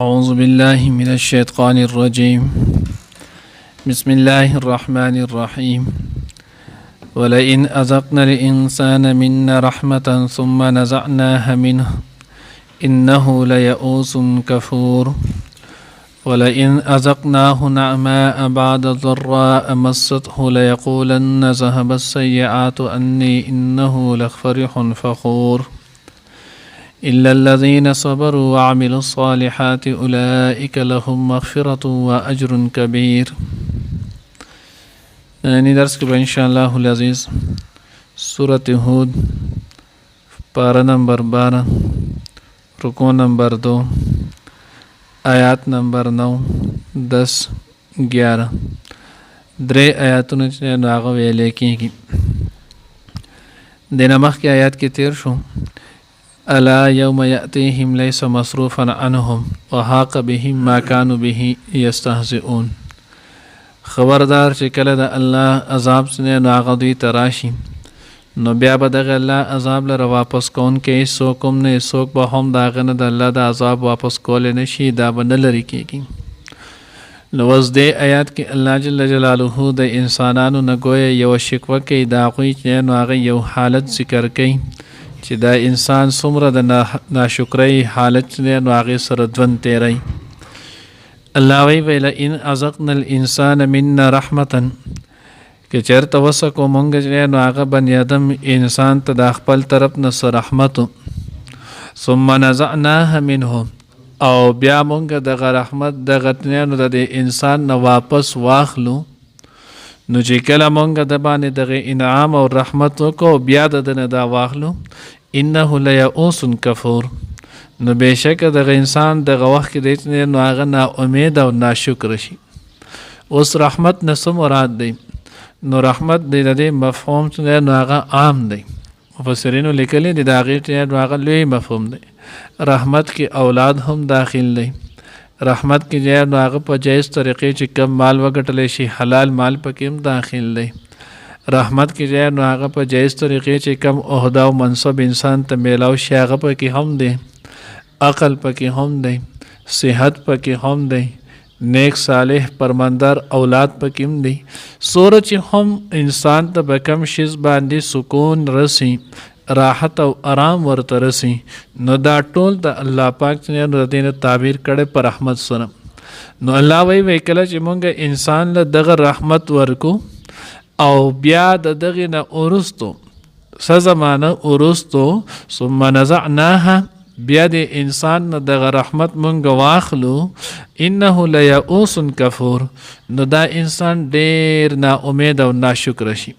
أعوذ بالله من الشيطان الرجيم بسم الله الرحمن الرحيم ولئن أذقنا الإنسان منا رحمة ثم نزعناها منه إنه ليئوس كفور ولئن أذقناه نعماء بعد ضراء مسته ليقولن ذهب السيئات عني إنه لفرح فخور إلا الذين صبروا وعملوا الصالحات أولئك لهم مغفرة وأجر كبير. نننی درس کې به انشاءالله العزیز سورة هود پارہ نمبر 12 رکو نمبر 2 آیات نمبر 9 10 11 درې آیاتونه چې هغه ویلې کېږي. د مخکې آیات کې تیر شو الا یوم یأتیهم لیس مصروفا عنهم وحاق بهم ما كانوا به یستهزئون. خبردار چې کله د الله عذاب څخه هغه دوی تراشي نو بیا به دغه الله عذاب لره واپس کون کې څوک هم نه څوک به هم دغه نه د الله د عذاب واپس کول نه شي دا به نه لري کېږي. نو اوس دې آیات کې الله جل جلاله د انسانانو نه ګویا یو شکوه کوي د هغوی چې نو هغه یو حالت ذکر کوي چې دا انسان څومره د ناشکرۍ حالت نه نو هغې سره ژوند تیری. الله وی ویله ان ازقنا الانسان منا رحمتا که چېرته وسکو مونږ چې نو هغه بني ادم انسان ته د خپل طرف نه څه رحمت ثم نزعناها منه او بیا مونږ دغه رحمت دغه نو د انسان نه واپس واخلو نو چې کله مونږ د باندې دغه انعام او رحمت وکړو بیا د نه دا واخلو انه لیئوس کفور نو بېشکه دغه انسان دغه وخت کې دی نو هغه نا امید او ناشکر شي. اوس رحمت نه څه مراد دی؟ نو رحمت دی د دې مفهوم چې نو هغه عام دی. مفسرینو لیکلي دي د هغې نو هغه لوی مفهوم دی. رحمت کې اولاد هم داخل دی. رحمت کې جای نو هغه په جایز طریقې چې کم مال وګټلی شي حلال مال پکې هم داخل دی. رحمت کې جای نو هغه په جایز طریقې چې کم عہده او منصب انسان ته میلاو شي هغه پکې هم دی. عقل پکې هم دی. صحت پکې هم دی. نیک صالح پرمندر اولاد پکې هم دی. سوره چې هم انسان ته به کم شیز باندې سکون رسی راحت او آرام ورته رسی نو دا ټول د الله پاک څخه د دې تعبیر کړي پر رحمت سره. نو الله وی کله چې مونږ انسان له دغه رحمت ورکو او بیا د دغه نه اورستو څه زمانه اورستو ثم نزعناها بیا د انسان نه دغه رحمت مونږ واخلو انه لیئوس کفور نو دا انسان ډیر نا امید او ناشکر شي.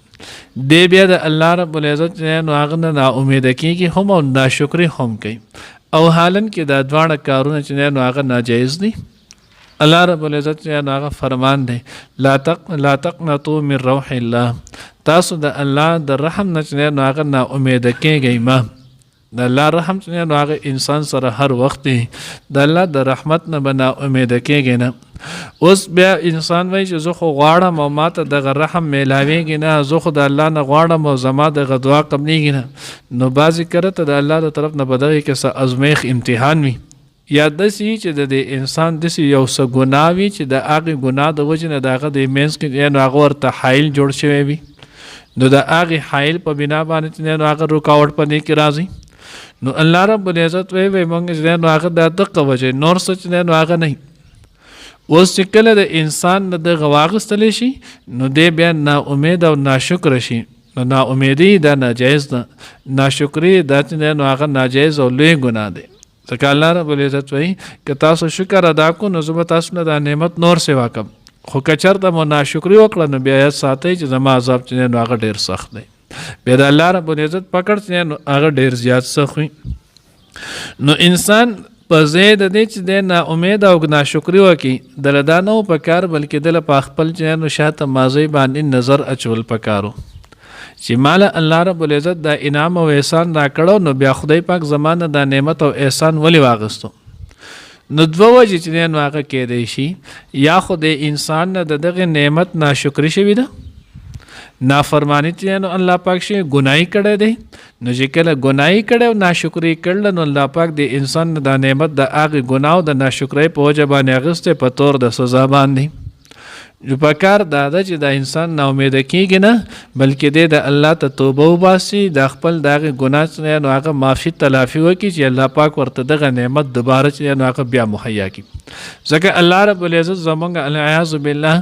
دی بیا د الله رب العزت نو هغه نه نا امیده کېږي هم او ناشکري هم کوي او حالن کې دا دواړه کارونه چې نو هغه ناجایز دي. الله رب العزت نو هغه فرمان دی لا تقنطوا من روح الله تاسو د الله د رحم نه نو هغه نا امیده کېږئ ما د الله رحم نو هغه انسان سره هر وخت دی. د الله د رحمت نه به نا امیده کېږي نه. اوس بیا انسان وایي چې زه خو غواړم او ما ته دغه رحم میلاویږي نه زه خو د الله نه غواړم او زما دغه دعا قبلیږي نه. نو بعضې کله ته د الله د طرف نه به دغې کې څه ازمیښ امتحان وي یا داسې چې د انسان داسې یو څه ګناه وي چې د هغې ګناه د وجې نه د هغه د منځ کې نو هغه ورته حایل جوړ شوی وي نو د هغې حایل په بنا باندې نو هغه رکاوټ په دې کې راځي. نو الله رب العزت وی مونږ چې نو هغه د دقه وجې نور څه چې نو هغه نه. اوس چې کله د انسان نه دغه واخیستلی شي نو دی بیا نا امید او ناشکر شي. نو نا امیدي دا ناجایز ده. ناشکري دا چې نو هغه ناجایز او لوی ګناه دی. ځکه الله رب العزت وایي که تاسو شکر ادا کو نو زه به تاسو نه دا نعمت نور سوا کړم خو که چېرته مو ناشکري وکړه نو بیا یاد ساتئ چې زما عذاب چې نو هغه ډېر سخت دی. بیا د الله رب العزت پکړ چې نو هغه ډېر زیات سخت وي. نو انسان په ځای د دې چې دی نا امید او ناشکري وکړي دله دا نه و پکار بلکې دله په خپل چې نو شاته ماضی باندې نظر اچول پکارو چې ماله الله رب العزت دا انعام او احسان را کړو نو بیا خدای پاک زمانه دا نعمت او احسان ولې واغستو. نو دوه وجې چې نو هغه کېدی شي یا خو د انسان نه د دغه نعمت ناشکري شوي ده نافرمانی چې نو الله پاک شي ګناي کړي دی نو چې کله ګناي کړي او ناشکری کړل نو الله پاک د انسان د نعمت د هغه ګناو د ناشکری په وجه باندې اغسته په تور د سزا باندې جو پکار دا چې د انسان نا امید کیږي نه بلکې د الله ته توبه وباسي د خپل دغه ګناه څخه نو هغه معافي تلافي وکړي چې الله پاک ورته دغه نعمت دوباره چې نو هغه بیا مهیا کړي ځکه الله رب العزت زمونږ العیاذ بالله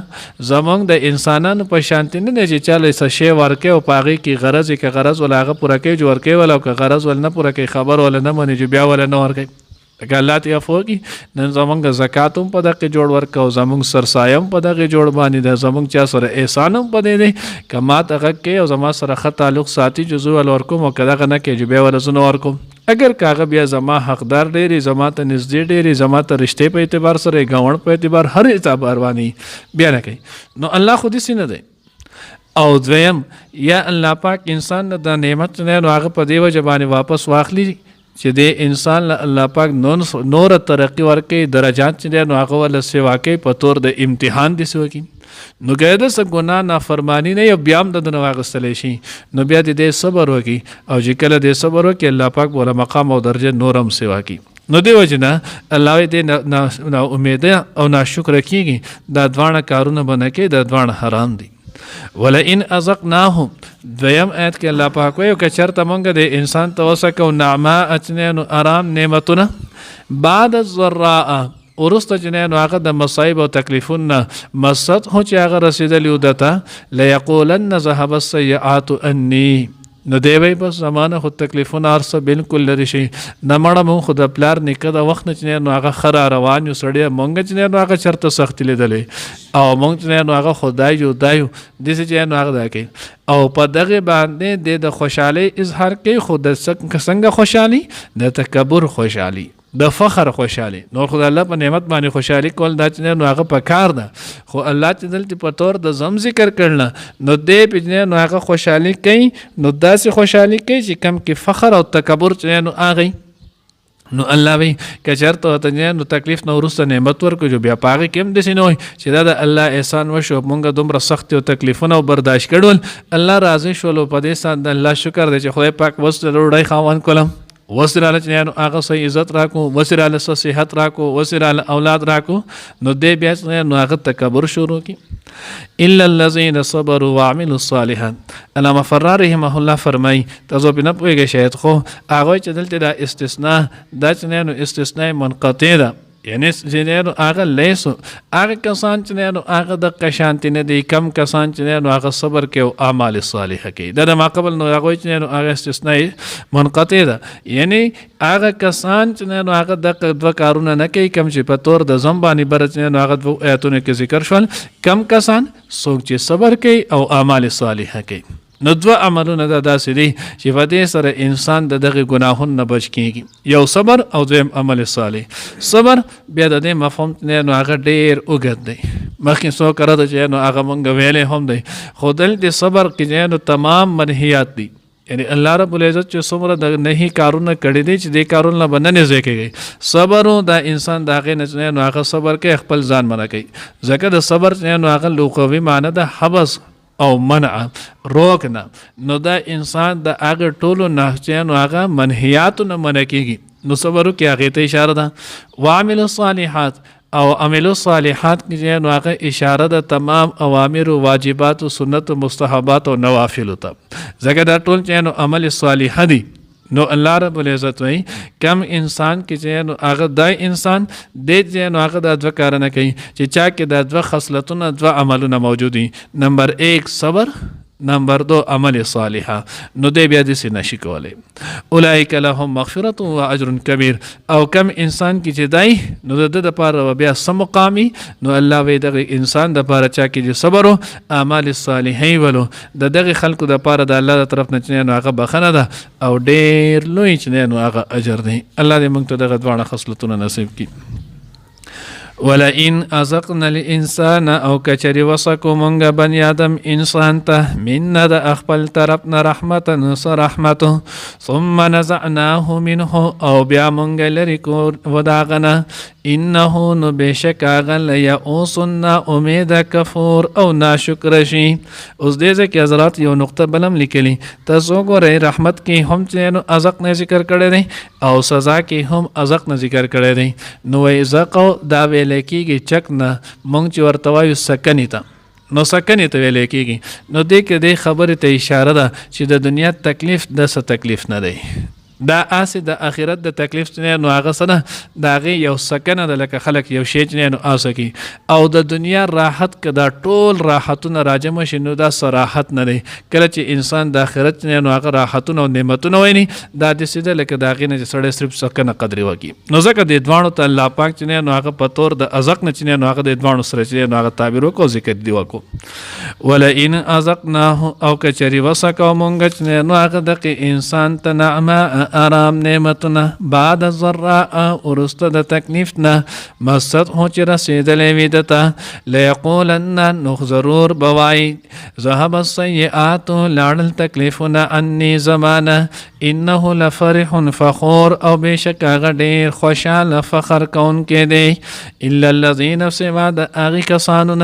زمونږ د انسانانو په شانتي نه چې چاله څه شی ورکه او پاغي کې غرض کې غرض ولا هغه پوره کوي جوړ کوي ولا که غرض ول نه پوره کوي خبر ول نه مني چې بیا ول نه ورکوي که الله ته عفو کی نن زمونږ زکات هم په دغه جوړ ورکو زمونږ سرسایم په دغه جوړ باندې د زمونږ چا سره احسان هم پدې دی کما ته کې او زما سره خط تعلق ساتي جزو ول ورکوم او کداغه نه کې جبه ول زنه ورکوم اگر کاغه بیا زما حقدار ډېری زما ته نږدې ډېری زما ته رشته په اعتبار سره غوڼ په اعتبار هر اعتبار باندې بیا نه کوي نو الله خو دې سینه دی او دویم یا الله پاک انسان د نعمت نه هغه په دی وجه باندې واپس واخلي چې د انسان له الله پاک نور ترقی ورکړي درجات چې نو هغه ول سیوا کوي په تور د امتحان دي سو کوي نو ګیده س ګناه نافرمانی نه یو بیا هم د واغستلی شي نو بیا دې صبر وکړي او چې کله دې صبر وکړي الله پاک ولا مقام او درجه نورم سیوا کوي نو دی وجنه الله دې نا امید او ناشکر کیږي دا دوانه کارونه بنکې دا دوانه حرام دي ولئن ازقناهم دویم آیت کې الله پاک وایي که چرته مونږ د انسان توسکو نعما اچنه آرام نعمتونه بعد الضراء ورسته چې نو هغه د مصایب او تکلیفونه مست هو چې هغه رسیدلی ودته ليقولن ذهب السيئات عني نو دی وای بس زمانه خود تکلیفونه ارسه بالکل لري شي نه مړه مون خود پلار نیکه د وخت نه نو هغه خره روان یو سړی مونږ چې نو هغه چرته سخت لیدلې او مونږ چې نو هغه خدای جو دایو د چې نو هغه کوي او په دغه باندې د خوشحالي اظهار کوي خود څنګه خوشحالي د تکبر خوشحالي د فخر خوشحالي نو خدای الله په نعمت باندې خوشحالي کول دا چې نو هغه په کار ده خو الله چې دلته په تور د زم ذکر کړل نو دې په نو هغه خوشحالي کوي نو داسې خوشحالي کوي چې کم کې فخر او تکبر چې نو هغه نو الله وی که چرته ته نو تکلیف نو ورسته نعمت ورکو جو بیا پاغه کېم د سينوي چې دا د الله احسان وشو مونږه دومره سخت او تکلیفونه او برداشت کړول الله راضي شول په دې سات د الله شکر دې چې خدای پاک وسته وروړی خاوان کولم وسراله چې هغه صحیح عزت راکو وسراله صحت راکو وسراله اولاد راکو نو دې بیا نو هغه تکبر شروع کی الا الذين صبروا وعملوا الصالحات علامه فرار رحمه الله فرمای تاسو په نه پوهیږئ شاید خو هغه چې دلته دا استثناء دا چې نو استثناء منقطع ده یعنی چې هغه لیسو هغه کسان چې هغه د قشانتی نه دی کم کسان چې هغه صبر کوي او اعمال صالحه کوي دا ما قبل نو هغه چې هغه استثناء منقطع ده یعنی هغه کسان چې هغه د دوه کارونه نه کوي کم چې په تور د زمبانی برچ نه هغه دوه آیاتونه کې ذکر شول کم کسان څوک چې صبر کوي او اعمال صالحه کوي نو دوه عملونه دا داسې دي چې په دې سره انسان د دغه ګناهونو نه بچ کیږي یو صبر او دویم عمل صالح صبر بیا د دې مفهوم نو هغه ډیر اوږد دی مخکې څو کړه چې نو هغه مونږ ویلې هم دی خو دلته صبر کې نو تمام منهیات دي یعنی الله رب العزت چې څومره د نهي کارونه کړي دي چې دې کارونه بننه ځکهږي صبر دا انسان داغه نه نو هغه صبر کوي خپل ځان منع کوي ځکه د صبر نو هغه لغوي معنی د حبس او منع روکنا نو دا انسان د هغه ټولو نهجانو هغه منهیات نه منع کیږي نو صبر کې هغه ته اشاره ده وعمل الصالحات او عمل الصالحات کې نو هغه اشاره ده تمام اوامر او واجبات او سنت او مستحبات او نوافل ته ځکه دا ټول چې نو عمل صالح دي نو الله رب العزت وای کم انسان کې چې نو هغه دای انسان دې چې نو هغه د دوه کارونه کوي چې چا کې د دوه خصلتونه دوه عملونه موجود دي نمبر 1 صبر نمبر 2 عمل صالحه نو دې بیا دې نشي کولای اولئک لهم مغفرة واجر کبیر او کم انسان کې چې دای نو د لپاره بیا سم مقامی نو الله وی دغه انسان د لپاره چا کې صبر او اعمال صالحه ولو دغه خلکو د لپاره د الله تر طرف نه نو هغه بخنه ده او ډیر لوی چې نو هغه اجر دی الله دې موږ ته دغه دوه خصلتونه نصیب کړي ولئن ازقنا الانسان او کچری وسکو مونږه بنی آدم انسان ته من د خپل طرفنا رحمتا رحمته ثم نزعناه منه او بیا مونږه لري کو وداغنه انه نو بشک اغل یئوس نا امید کفور او ناشکر شي. اوس دې ځکه حضرات یو نقطه بلم لیکلی تاسو ګورئ رحمت کې هم چې ازق نه ذکر کړی دی او سزا کې هم ازق نه ذکر کړی دی. نو ازق دا ویل کېږي چک نه مونږ چې ورته وایو سکنی ته نو سکنی ته ویل کېږي. نو دې کې دې خبرې ته اشاره ده چې د دنیا تکلیف د څه تکلیف نه دی دا اسې د آخرت د تکلیف نه نو هغه سره دا غي یو سکنه د لکه خلک یو شی نه نو اسکی او د دنیا راحت کدا ټول راحتونه راجم شنو دا صراحت نه دی. کله چې انسان د آخرت نه نو هغه راحتونه او نعمتونه ویني دا د سیده لکه دا غي نه سړی صرف سکنه قدر وکي. نو ځکه د دوانو ته الله پاک چې نو هغه په تور د ازق نه چې نو هغه د دوانو سره چې نو هغه تعبیر وکړو ذکر دی وکړو. ولا ان ازقناه او کچری وسکو مونږ چې نو هغه د انسان ته نعمه آرام نعمتنا بعد الضراء ورست د تکلیفنا مست هو چې رسیدلې وي دته ليقولن نو ضرور بوای ذهب السيئات لاړل تکلیفنا انی زمانه انه لفرح فخور او بشک هغه ډیر خوشاله فخر کون کې دی الا الذين سوا د هغه کسانو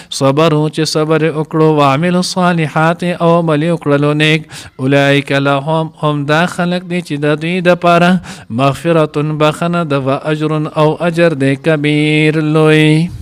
صبروا چې صبر وکړو وعملوا الصالحات او عمل وکړلو نیک اولئک لهم هم دا خلق دي چې د دوی د پاره مغفرت بخنه د و اجر او اجر د کبیر لوی.